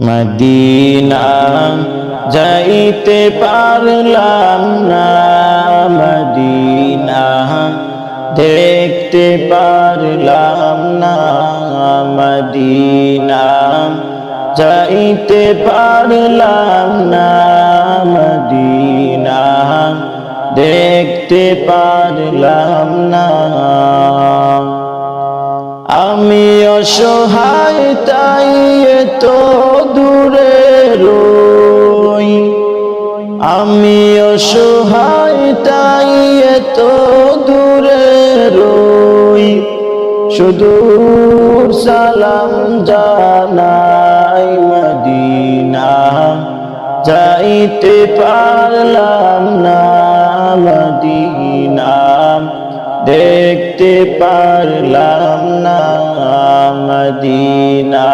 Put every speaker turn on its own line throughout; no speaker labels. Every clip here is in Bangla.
মদিনা যাইতে পারলাম না, মদিনা দেখতে পারলাম না, মদিনা যাইতে পারলাম না, মদিনা দেখতে পারলাম না। আমি অসহায় তাই এত দূরে রই, আমি অসহায় তাই এত দূরে রই, শুধু সালাম জানাই মদিনা যাইতে পারলাম না, মদিনা দেখতে পারলাম না, মদিনা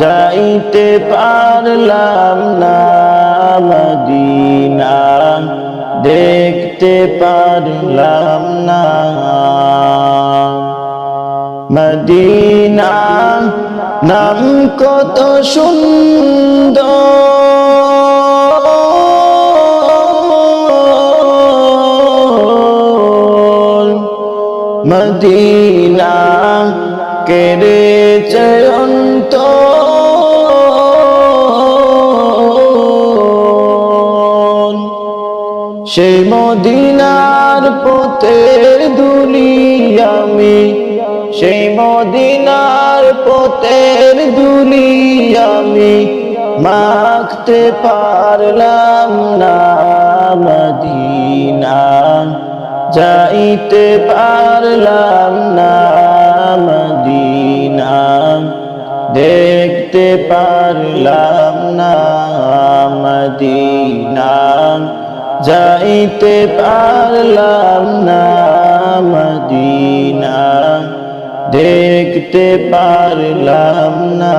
যাইতে পারলাম না, মদিনা দেখতে পারলাম না। মদিনা নাম কত সুন্দর, মদিনা কেড়েছে অন্তর, সেই মদিনার পথের ধুলি আমি, সেই মদিনার পথের ধুলি আমি মাখতে পারলাম না, মদিনা যাইতে পারলাম না, মদিনা দেখতে পারলাম না, মদিনা যাইতে পারলাম না, মদিনা দেখতে পারলাম না।